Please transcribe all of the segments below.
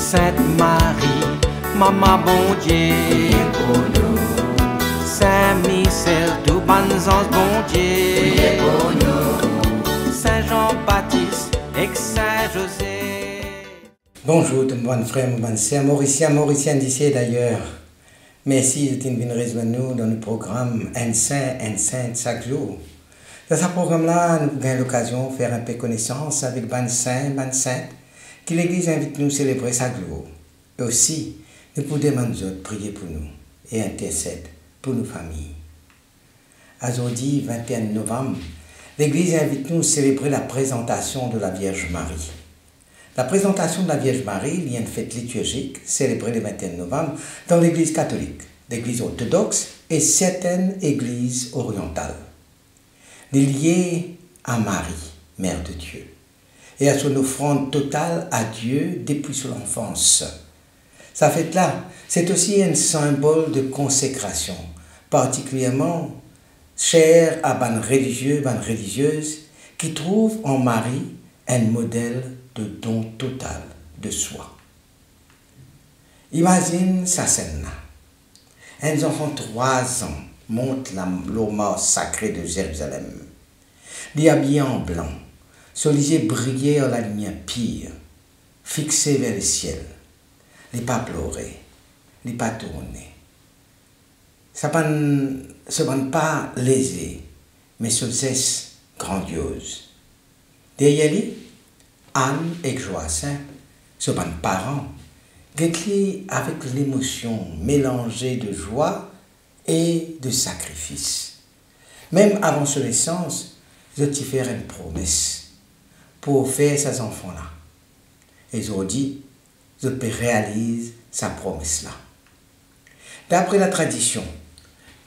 Sainte Marie, Maman bon Dieu, pour nous. Saint Michel, tout bon sens bon Dieu, pour nous. Saint Jean-Baptiste et Saint José. Bonjour, tout le monde, frère, mon bon sœur, Mauricien d'ici d'ailleurs. Merci de venir rejoindre nous dans le programme Un Saint chaque jour. Dans ce programme-là, nous avons l'occasion de faire un peu connaissance avec ban saint, que l'Église invite nous à célébrer chaque jour. Et aussi, nous pouvons demander aux autres prier pour nous et intercéder pour nos familles. Aujourd'hui, 21 novembre, l'Église invite nous à célébrer la présentation de la Vierge Marie. La présentation de la Vierge Marie il y a une fête liturgique célébrée le 21 novembre dans l'Église catholique, l'Église orthodoxe et certaines églises orientales. Elle est liée à Marie, Mère de Dieu, et à son offrande totale à Dieu depuis son enfance. Sa fête-là, c'est aussi un symbole de consécration, particulièrement cher à ban religieux, ban religieuses, qui trouvent en Marie un modèle de don total de soi. Imagine sa scène-là. Un enfant de 3 ans monte l'homme sacré de Jérusalem. Il est habillé en blanc, son yeux brillait à la lumière pire, fixé vers le ciel. Il n'est pas pleuré, il n'est pas tourné. Ça ne pas lésé, mais ce geste grandiose. Derrière lui, Anne et Joachim, ce parents, guettent avec l'émotion mélangée de joie et de sacrifice. Même avant son naissance, je t'ai fait une promesse pour faire ces enfants-là. Et aujourd'hui, je peux réaliser sa promesse-là. D'après la tradition,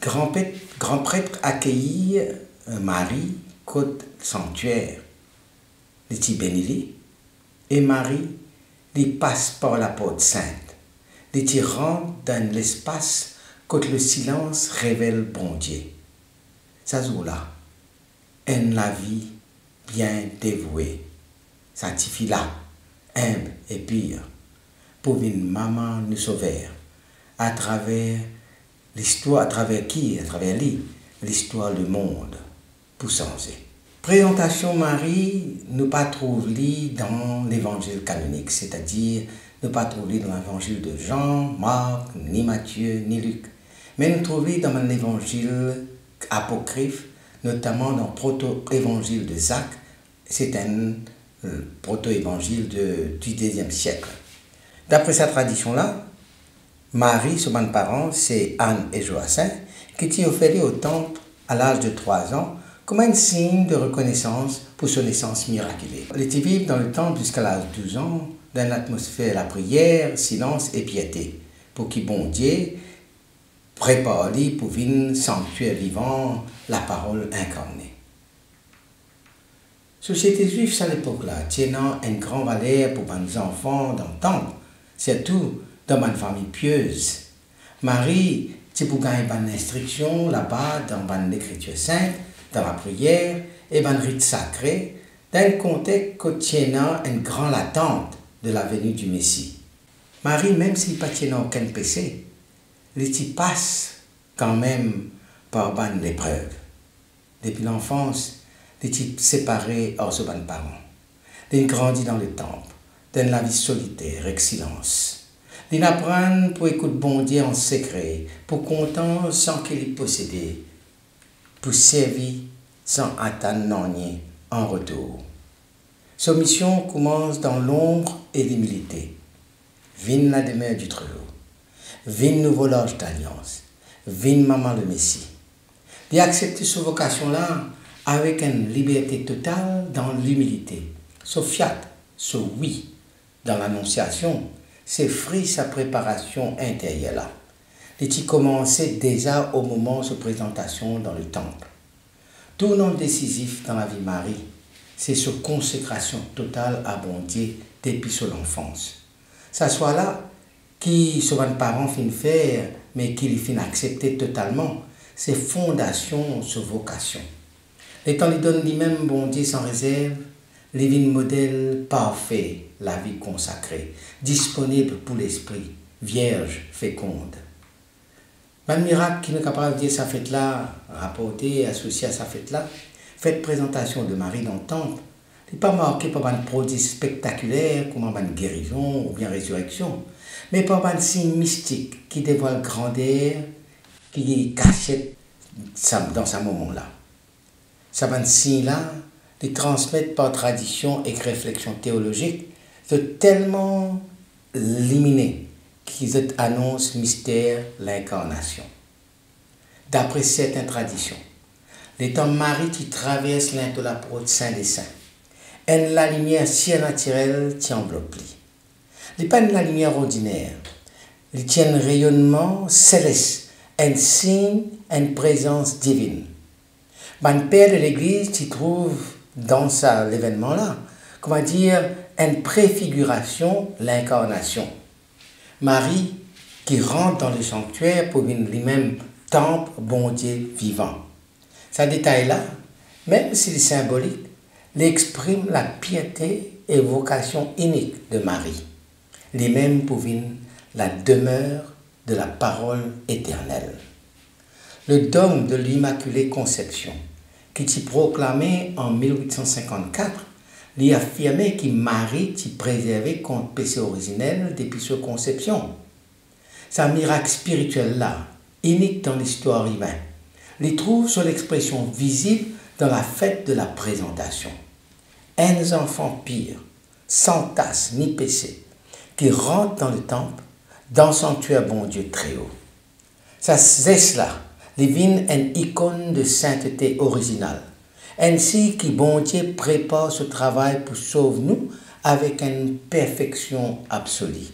grand prêtre accueillit Marie côté sanctuaire. Il t'y bénit et Marie les passe par la porte sainte. Il t'y rentre dans l'espace quand le silence révèle bon Dieu. Ça joue-là, la vie bien dévouée. Ça t'y là, humble et pire, pour une maman nous sauver à travers l'histoire, à travers lui, l'histoire du monde, pour changer. Présentation Marie, nous pas trouver dans l'évangile canonique, c'est-à-dire nous pas trouver dans l'évangile de Jean, Marc, ni Matthieu, ni Luc, mais nous trouver dans l'évangile apocryphe, notamment dans le proto-évangile de Jacques, c'est un proto-évangile du Xe siècle. D'après cette tradition-là, Marie, ses parents, c'est Anne et Joachim, qui t'y offert au temple à l'âge de 3 ans, comme un signe de reconnaissance pour son naissance miraculeuse. Elle était vivre dans le temple jusqu'à l'âge de 12 ans, dans l'atmosphère de la prière, silence et piété, pour qu'il bon Dieu prépare lui pour une sanctuaire vivant, la parole incarnée. Société juive à l'époque-là, tenant une grande valeur pour les enfants dans le temple, surtout dans une famille pieuse. Marie, c'est pour gagner une instruction là-bas dans l'écriture sainte, dans la prière et dans le rite sacré, dans un contexte contenant une grande attente de la venue du Messie. Marie, même s'il ne tient aucun péché, il passe quand même par une épreuve. Depuis l'enfance, il est séparé de ses parents. Il grandit dans le temple, dans la vie solitaire et silence. Il apprend pour écouter bon Dieu en secret, pour content sans qu'il ait possédé, pour servir sans attendre rien en retour. Sa mission commence dans l'ombre et l'humilité. Vigne la demeure du Très-Haut. Vigne nouveau l'âge d'alliance. Vigne maman le Messie. Il accepte cette vocation-là avec une liberté totale dans l'humilité. Ce fiat, ce oui dans l'annonciation, c'est fruit sa préparation intérieure-là. Il commençait déjà au moment de sa présentation dans le temple. Tournant décisif dans la vie de Marie, c'est sa consécration totale à bon Dieu depuis son enfance. Ça soit là qui ses parents finissent faire, mais qui les finissent accepter totalement, c'est fondation, sa vocation. Et quand il donne lui-même bon Dieu sans réserve, living modèle parfait, la vie consacrée, disponible pour l'esprit, vierge, féconde. Un miracle qui nous est capable de dire sa fête-là, rapporté, associé à sa fête-là, fête présentation de Marie dans le temple, n'est pas marqué par un prodige spectaculaire comme une guérison ou bien résurrection, mais par un signe mystique qui dévoile grandeur, qui cachette dans ce moment-là. Ce signe-là, les transmettre par tradition et réflexion théologique, c'est tellement liminé qu'ils annoncent mystère l'incarnation. D'après certaines traditions, l'étant Marie qui traverse l'un de l'apôtre Saint des Saints, elle la lumière si naturelle qui enveloppe lui. Il n'est pas de la lumière ordinaire, il tient un rayonnement céleste, un signe, une présence divine. Le Père de l'Église qui trouve dans l'événement-là, comment dire, une préfiguration, l'incarnation. Marie qui rentre dans le sanctuaire pour lui-même temple, bon Dieu vivant. Ce détail-là, même s'il est symbolique, il exprime la piété et vocation unique de Marie, lui-même pour la demeure de la parole éternelle. Le dogme de l'Immaculée Conception, qui s'y proclamé en 1854, lui affirmait que Marie s'y préservait contre péché originel depuis sa conception. C'est un miracle spirituel-là, unique dans l'histoire humaine, les trouve sur l'expression visible dans la fête de la présentation. Un enfant pire, sans tasse ni péché, qui rentre dans le temple, dans le sanctuaire bon Dieu très haut. Ça c'est cela, devine une icône de sainteté originale, ainsi que bon Dieu prépare ce travail pour sauver nous avec une perfection absolue.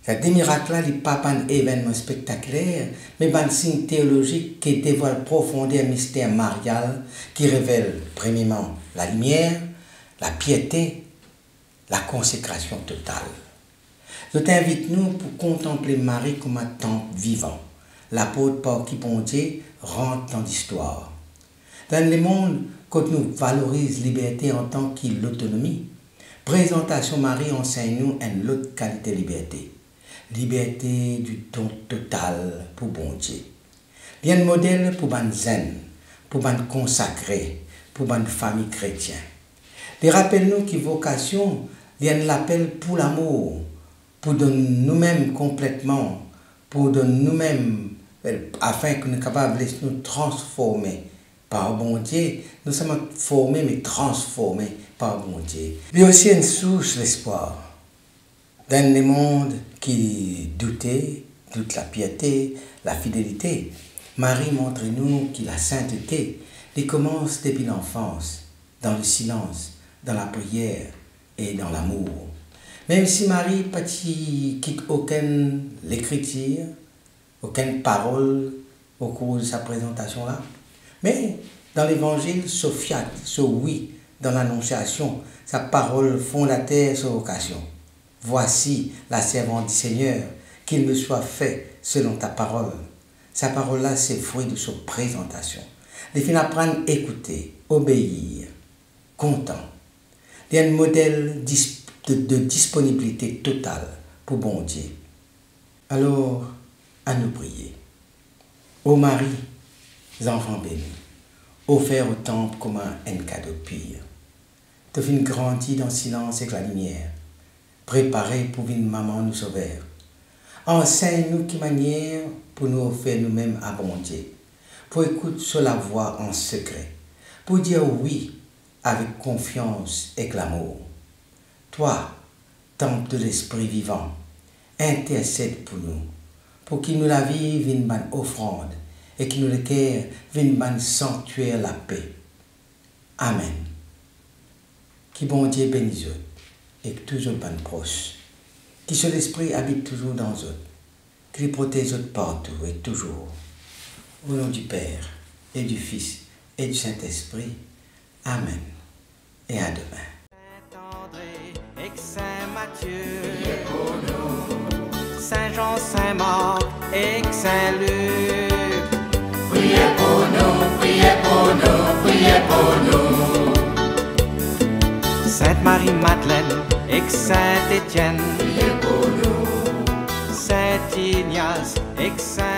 Ces miracles-là, n'est pas un événement spectaculaire, mais un signe théologique qui dévoile profondément le mystère marial, qui révèle, premièrement, la lumière, la piété, la consécration totale. Je t'invite nous pour contempler Marie comme un temple vivant, l'apôtre par qui bon Dieu rentre dans l'histoire. Dans le monde, quand nous valorisons la liberté en tant que l'autonomie, présentation Marie enseigne nous une autre qualité de liberté. Liberté du don total pour bon Dieu. Bien modèle pour ban zen, pour ban consacré, pour ban famille chrétienne. Les rappelle-nous que vocation vient l'appel pour l'amour, pour donner nous-mêmes complètement, pour donner nous-mêmes, afin que nous soyons capables de nous transformer par bon Dieu. Nous sommes formés mais transformés par bon Dieu. Il y a aussi une source d'espoir. Dans le monde qui doute la piété, la fidélité, Marie montre-nous que la sainteté commence depuis l'enfance, dans le silence, dans la prière et dans l'amour. Même si Marie ne quitte aucune écriture, aucune parole au cours de sa présentation-là, mais dans l'évangile, ce fiat, ce oui, dans l'annonciation, sa parole fondateur, sa vocation. Voici la servante du Seigneur, qu'il me soit fait selon ta parole. Sa parole-là, c'est fruit de sa présentation. Les filles apprennent à écouter, obéir, content. Il y a un modèle de disponibilité totale pour bon Dieu. Alors, à nous prier. Ô Marie, enfants bénis, offert au temple comme un cadeau pur. Tu viens grandir dans le silence avec la lumière. Préparé pour une maman nous sauver. Enseigne-nous qui manière pour nous offrir nous-mêmes à bon Dieu. Pour écouter sur la voix en secret. Pour dire oui avec confiance et l'amour. Toi, temple de l'esprit vivant, intercède pour nous. Pour qu'il nous la vive une bonne offrande et qu'il nous le cœur une bonne sanctuaire la paix. Amen. Qui bon Dieu bénisse eux. Et que toujours ban proche, qui sur l'esprit habite toujours dans eux, qui les protège partout et toujours. Au nom du Père, et du Fils, et du Saint-Esprit. Amen. Et à demain. Saint-André et Saint Matthieu, priez pour nous. Saint-Jean, Saint-Marc et Saint-Luc, priez pour nous, priez pour nous, priez pour nous. Sainte Sainte-Marie-Madeleine et Saint-Étienne. Priez pour nous. Saint-Ignace et Saint